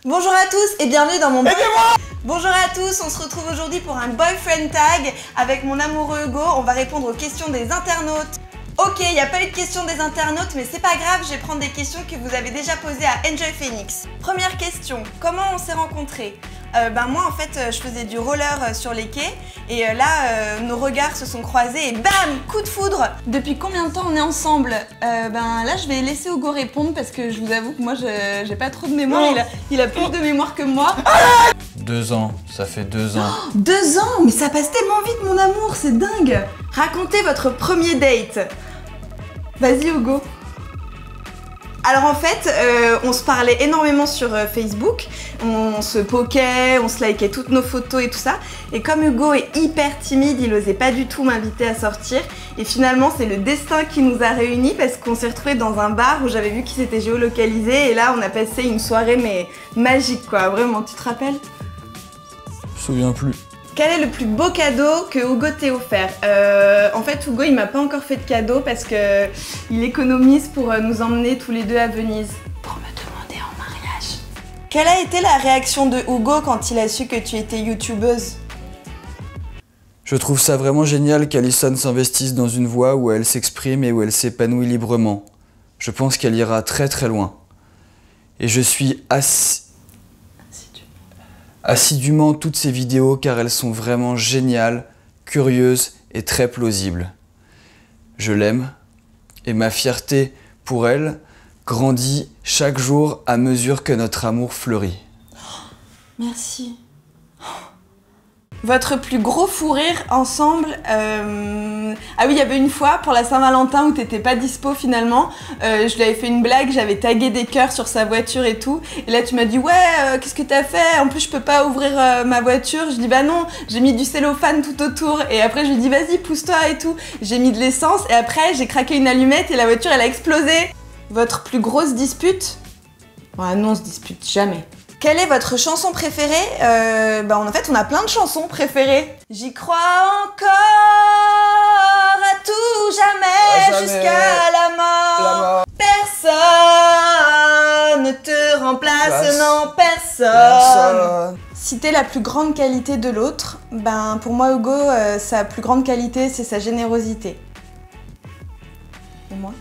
Bonjour à tous et bienvenue dans mon... Bonjour à tous, on se retrouve aujourd'hui pour un boyfriend tag avec mon amoureux Hugo. On va répondre aux questions des internautes. Ok, il n'y a pas eu de questions des internautes, mais c'est pas grave, je vais prendre des questions que vous avez déjà posées à Enjoy Phoenix. Première question, comment on s'est rencontrés? Moi en fait je faisais du roller sur les quais et là nos regards se sont croisés et bam, coup de foudre. Depuis combien de temps on est ensemble? Là je vais laisser Hugo répondre parce que je vous avoue que moi j'ai pas trop de mémoire, il a plus de mémoire que moi. 2 ans, ça fait 2 ans. Oh, 2 ans? Mais ça passe tellement vite mon amour, c'est dingue. Racontez votre premier date. Vas-y Hugo. Alors en fait, on se parlait énormément sur Facebook, on se poquait, on se likait toutes nos photos et tout ça. Et comme Hugo est hyper timide, il osait pas du tout m'inviter à sortir. Et finalement, c'est le destin qui nous a réunis parce qu'on s'est retrouvés dans un bar où j'avais vu qu'il s'était géolocalisé. Et là, on a passé une soirée mais magique quoi, vraiment, tu te rappelles? Je me souviens plus. Quel est le plus beau cadeau que Hugo t'ait offert? En fait, Hugo, il m'a pas encore fait de cadeau parce que il économise pour nous emmener tous les deux à Venise. Pour me demander en mariage. Quelle a été la réaction de Hugo quand il a su que tu étais youtubeuse? Je trouve ça vraiment génial qu'Alison s'investisse dans une voie où elle s'exprime et où elle s'épanouit librement. Je pense qu'elle ira très très loin. Et je suis assidûment toutes ces vidéos car elles sont vraiment géniales, curieuses et très plausibles. Je l'aime et ma fierté pour elle grandit chaque jour à mesure que notre amour fleurit. Merci. Votre plus gros fou rire ensemble, Ah oui, il y avait une fois pour la Saint-Valentin où t'étais pas dispo finalement, je lui avais fait une blague, j'avais tagué des cœurs sur sa voiture et tout, et là tu m'as dit ouais, qu'est-ce que t'as fait? En plus je peux pas ouvrir ma voiture. Je dis bah non, j'ai mis du cellophane tout autour, et après je lui dis vas-y pousse-toi et tout, j'ai mis de l'essence et après j'ai craqué une allumette et la voiture elle a explosé. Votre plus grosse dispute? Ouais non, on se dispute jamais. Quelle est votre chanson préférée? En fait, on a plein de chansons préférées. J'y crois encore à tout jamais, jusqu'à la mort. Personne ne te remplace, non, personne. Citer la plus grande qualité de l'autre, pour moi, Hugo, sa plus grande qualité, c'est sa générosité. Et moi?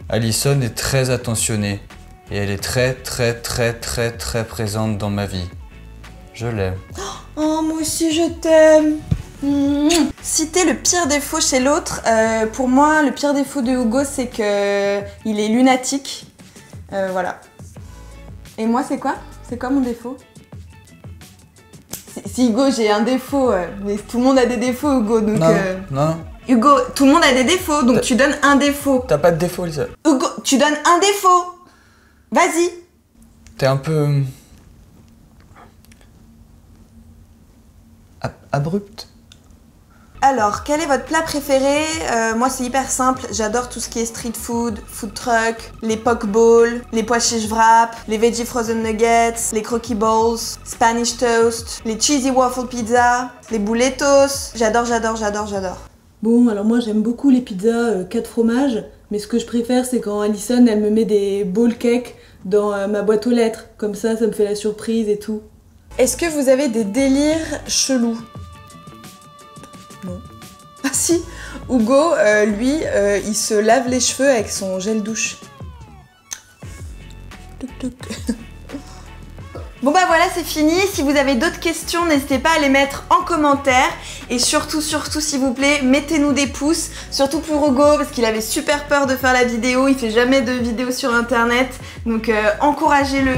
Alison est très attentionnée. Et elle est très présente dans ma vie. Je l'aime. Oh, moi aussi je t'aime. Citer le pire défaut chez l'autre, pour moi le pire défaut de Hugo c'est qu'il est lunatique. Voilà. Et moi c'est quoi? C'est quoi mon défaut? Si Hugo j'ai un défaut, mais tout le monde a des défauts Hugo donc... Non. Hugo, tout le monde a des défauts donc tu donnes un défaut. T'as pas de défaut Lisa. Hugo, tu donnes un défaut. Vas-y. T'es un peu... abrupte. Alors, quel est votre plat préféré? Moi, c'est hyper simple. J'adore tout ce qui est street food, food truck, les poke bowls, les pois chiches wrap, les veggie frozen nuggets, les croquis bowls, Spanish toast, les cheesy waffle pizza, les burritos. J'adore. Bon, alors moi j'aime beaucoup les pizzas 4 fromages, mais ce que je préfère c'est quand Alison elle me met des bowl cakes dans ma boîte aux lettres, comme ça me fait la surprise et tout. Est-ce que vous avez des délires chelous? Non. Ah si, Hugo, lui, il se lave les cheveux avec son gel douche. Bon bah voilà, c'est fini. Si vous avez d'autres questions, n'hésitez pas à les mettre en commentaire. Et surtout, s'il vous plaît, mettez-nous des pouces. Surtout pour Hugo, parce qu'il avait super peur de faire la vidéo. Il fait jamais de vidéo sur internet. Donc encouragez-le.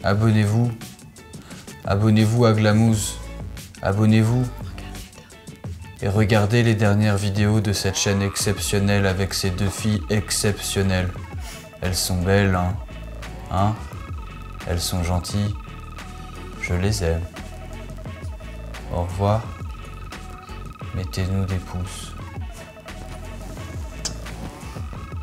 Abonnez-vous. Abonnez-vous à Glamouze. Abonnez-vous. Et regardez les dernières vidéos de cette chaîne exceptionnelle avec ces 2 filles exceptionnelles. Elles sont belles, hein? Elles sont gentilles. Je les aime. Au revoir. Mettez-nous des pouces.